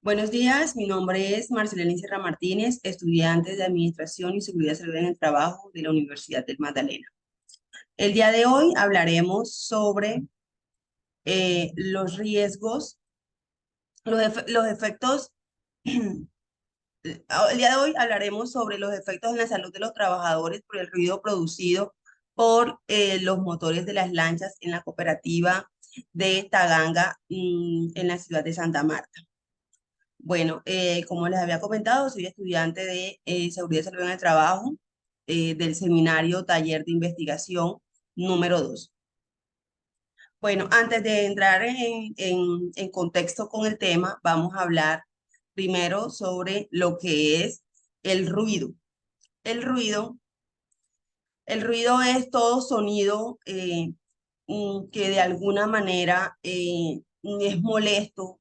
Buenos días, mi nombre es Marcelena Sierra Martínez, estudiante de Administración y Seguridad Salud en el Trabajo de la Universidad del Magdalena. El día de hoy hablaremos sobre los riesgos, los efectos, el día de hoy hablaremos sobre los efectos en la salud de los trabajadores por el ruido producido por los motores de las lanchas en la cooperativa de Taganga, en la ciudad de Santa Marta. Bueno, como les había comentado, soy estudiante de Seguridad y Salud en el Trabajo del seminario Taller de Investigación número 2. Bueno, antes de entrar en contexto con el tema, vamos a hablar primero sobre lo que es el ruido. El ruido, el ruido es todo sonido que de alguna manera es molesto,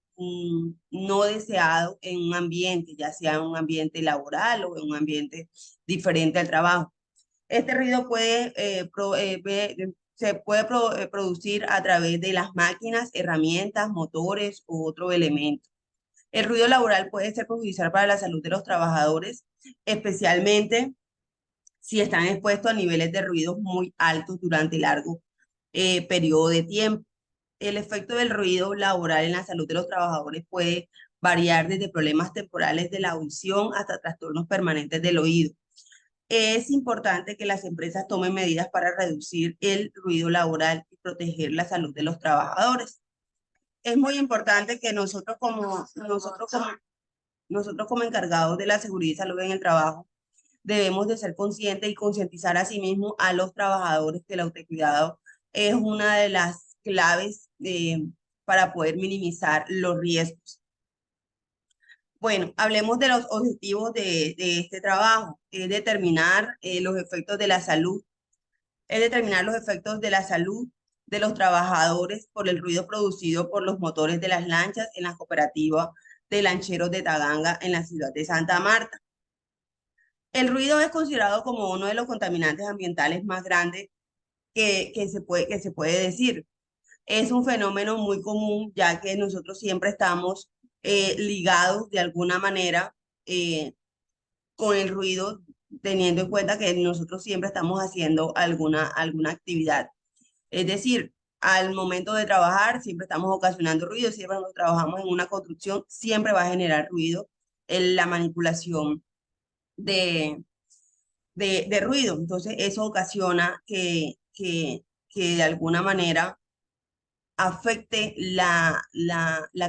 no deseado en un ambiente, ya sea en un ambiente laboral o en un ambiente diferente al trabajo. Este ruido se puede producir a través de las máquinas, herramientas, motores u otro elemento. El ruido laboral puede ser perjudicial para la salud de los trabajadores, especialmente si están expuestos a niveles de ruidos muy altos durante largo periodo de tiempo. El efecto del ruido laboral en la salud de los trabajadores puede variar desde problemas temporales de la audición hasta trastornos permanentes del oído. Es importante que las empresas tomen medidas para reducir el ruido laboral y proteger la salud de los trabajadores. Es muy importante que nosotros como encargados de la seguridad y salud en el trabajo debemos de ser conscientes y concientizar a sí mismo a los trabajadores que el autocuidado es una de las claves para poder minimizar los riesgos. Bueno, hablemos de los objetivos de este trabajo. Es determinar los efectos de la salud, es determinar los efectos de la salud de los trabajadores por el ruido producido por los motores de las lanchas en la cooperativa de lancheros de Taganga en la ciudad de Santa Marta. El ruido es considerado como uno de los contaminantes ambientales más grandes que se puede decir. Es un fenómeno muy común, ya que nosotros siempre estamos ligados de alguna manera eh, con el ruido, teniendo en cuenta que nosotros siempre estamos haciendo alguna actividad. Es decir, al momento de trabajar, siempre estamos ocasionando ruido, siempre cuando trabajamos en una construcción, siempre va a generar ruido en la manipulación de, de ruido. Entonces, eso ocasiona que de alguna manera afecte la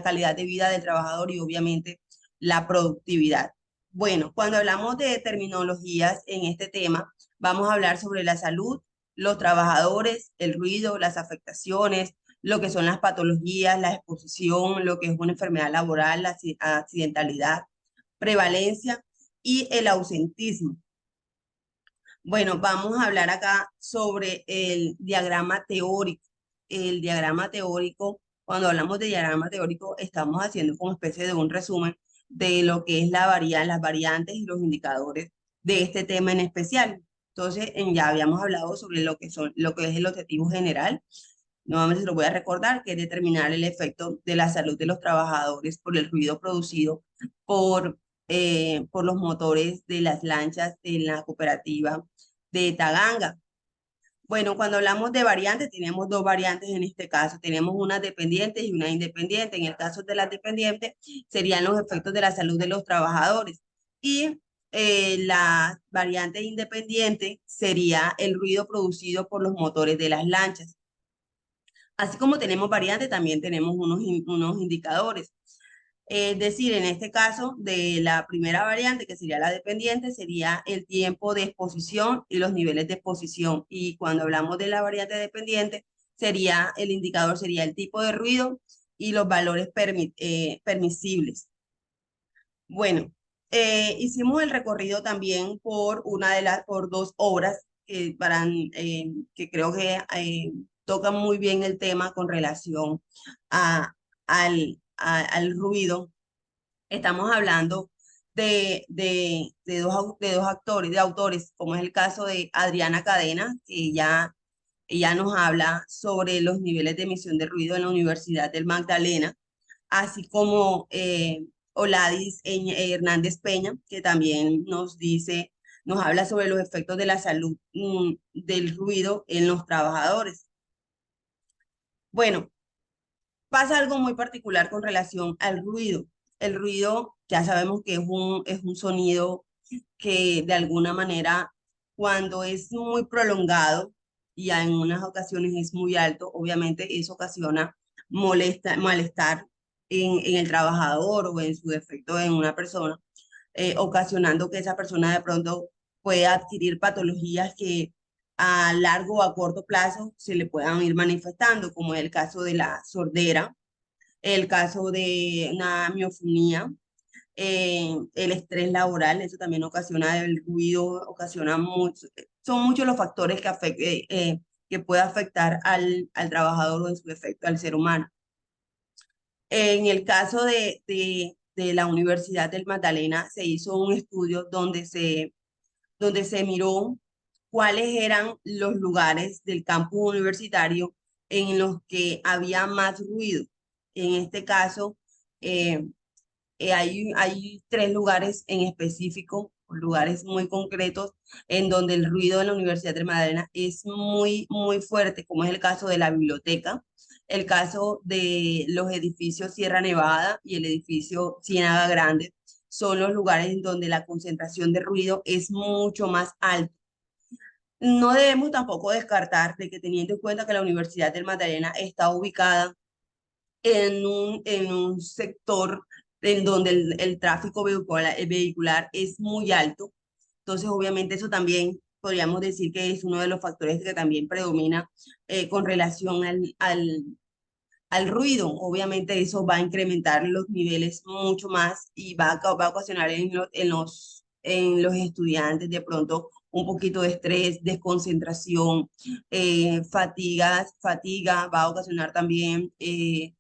calidad de vida del trabajador y obviamente la productividad. Bueno, cuando hablamos de terminologías en este tema, vamos a hablar sobre la salud, los trabajadores, el ruido, las afectaciones, lo que son las patologías, la exposición, lo que es una enfermedad laboral, la accidentalidad, prevalencia y el ausentismo. Bueno, vamos a hablar acá sobre el diagrama teórico. El diagrama teórico, cuando hablamos de diagrama teórico, estamos haciendo como especie de un resumen de lo que es las variantes y los indicadores de este tema en especial. Entonces, ya habíamos hablado sobre lo que es el objetivo general. Nuevamente se lo voy a recordar, que es determinar el efecto de la salud de los trabajadores por el ruido producido por los motores de las lanchas en la cooperativa de Taganga. Bueno, cuando hablamos de variantes, tenemos dos variantes en este caso. Tenemos una dependiente y una independiente. En el caso de las dependientes, serían los efectos de la salud de los trabajadores. Y la variante independiente sería el ruido producido por los motores de las lanchas. Así como tenemos variantes, también tenemos unos indicadores. Es decir, en este caso, de la primera variante, que sería la dependiente, sería el tiempo de exposición y los niveles de exposición. Y cuando hablamos de la variante dependiente, el indicador sería el tipo de ruido y los valores permisibles. Bueno, hicimos el recorrido también por dos obras que creo que tocan muy bien el tema con relación a, al ruido. Estamos hablando de dos actores, de autores, como es el caso de Adriana Cadena, que ella nos habla sobre los niveles de emisión de ruido en la Universidad del Magdalena, así como Oladis Hernández Peña, que también nos dice, nos habla sobre los efectos de la salud del ruido en los trabajadores. Bueno, pasa algo muy particular con relación al ruido. El ruido, ya sabemos que es un sonido que de alguna manera, cuando es muy prolongado y en unas ocasiones es muy alto, obviamente eso ocasiona malestar en el trabajador o en su defecto en una persona, ocasionando que esa persona de pronto pueda adquirir patologías que a largo o a corto plazo se le puedan ir manifestando, como es el caso de la sordera, el caso de una miofonía, el estrés laboral, eso también ocasiona el ruido, ocasiona mucho, son muchos los factores que puede afectar al trabajador o en su efecto al ser humano. En el caso de la Universidad del Magdalena se hizo un estudio donde se miró cuáles eran los lugares del campus universitario en los que había más ruido. En este caso, eh, hay tres lugares en específico, lugares muy concretos, en donde el ruido de la Universidad de Magdalena es muy, muy fuerte, como es el caso de la biblioteca, el caso de los edificios Sierra Nevada y el edificio Ciénaga Grande. Son los lugares en donde la concentración de ruido es mucho más alta. No debemos tampoco descartar de que teniendo en cuenta que la Universidad del Magdalena está ubicada en un sector en donde el tráfico vehicular es muy alto. Entonces, obviamente, eso también podríamos decir que es uno de los factores que también predomina con relación al ruido. Obviamente, eso va a incrementar los niveles mucho más y va a ocasionar en los estudiantes de pronto un poquito de estrés, desconcentración, fatiga, va a ocasionar también eh,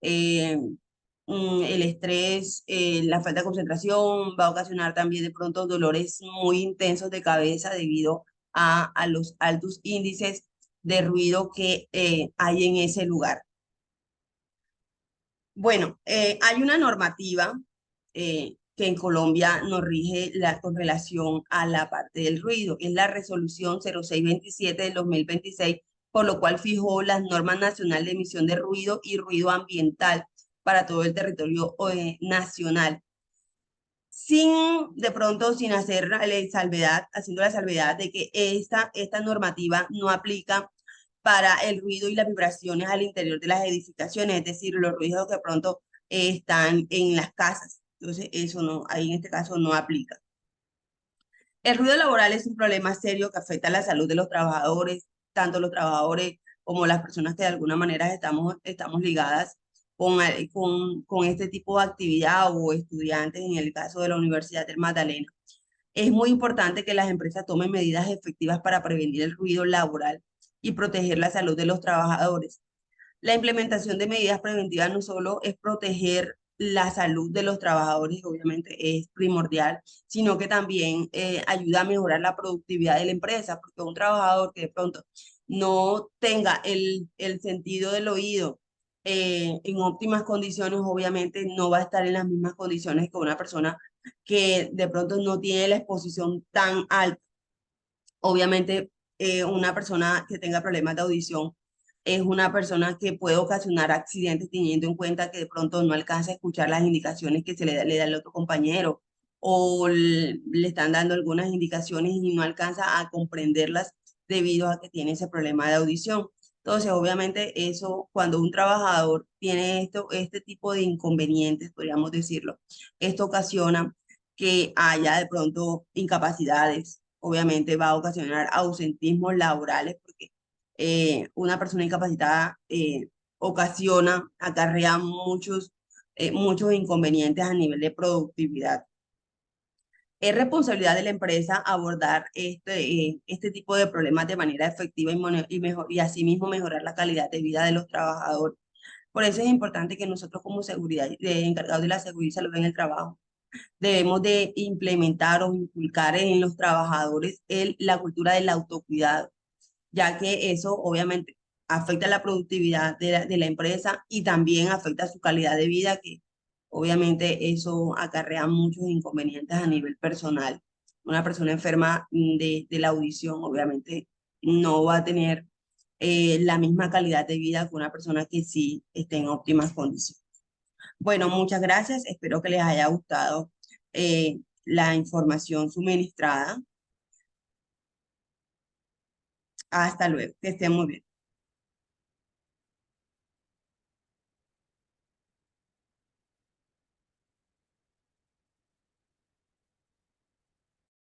el estrés, la falta de concentración, va a ocasionar también de pronto dolores muy intensos de cabeza debido a los altos índices de ruido que hay en ese lugar. Bueno, hay una normativa que en Colombia nos rige con relación a la parte del ruido. Es la resolución 0627 del 2026, por lo cual fijó las normas nacionales de emisión de ruido y ruido ambiental para todo el territorio nacional. De pronto, sin hacer la salvedad, haciendo la salvedad de que esta normativa no aplica para el ruido y las vibraciones al interior de las edificaciones, es decir, los ruidos que de pronto están en las casas. Entonces, eso no, ahí en este caso no aplica. El ruido laboral es un problema serio que afecta a la salud de los trabajadores, tanto los trabajadores como las personas que de alguna manera estamos ligadas con este tipo de actividad o estudiantes en el caso de la Universidad del Magdalena. Es muy importante que las empresas tomen medidas efectivas para prevenir el ruido laboral y proteger la salud de los trabajadores. La implementación de medidas preventivas no solo es proteger la salud de los trabajadores, obviamente es primordial, sino que también ayuda a mejorar la productividad de la empresa, porque un trabajador que de pronto no tenga el sentido del oído en óptimas condiciones, obviamente no va a estar en las mismas condiciones que una persona que de pronto no tiene la exposición tan alta. Obviamente, una persona que tenga problemas de audición es una persona que puede ocasionar accidentes teniendo en cuenta que de pronto no alcanza a escuchar las indicaciones que le da el otro compañero o le están dando algunas indicaciones y no alcanza a comprenderlas debido a que tiene ese problema de audición. Entonces, obviamente, eso, cuando un trabajador tiene este tipo de inconvenientes, podríamos decirlo, esto ocasiona que haya de pronto incapacidades, obviamente va a ocasionar ausentismos laborales porque una persona incapacitada acarrea muchos inconvenientes a nivel de productividad. Es responsabilidad de la empresa abordar este tipo de problemas de manera efectiva y asimismo mejorar la calidad de vida de los trabajadores. Por eso es importante que nosotros como seguridad, encargados de la seguridad y salud en el trabajo, debemos de implementar o inculcar en los trabajadores la cultura del autocuidado, ya que eso obviamente afecta la productividad de la empresa y también afecta su calidad de vida, que Obviamente eso acarrea muchos inconvenientes a nivel personal. Una persona enferma de la audición, obviamente, no va a tener la misma calidad de vida que una persona que sí esté en óptimas condiciones. Bueno, muchas gracias. Espero que les haya gustado la información suministrada. Hasta luego. Que estén muy bien.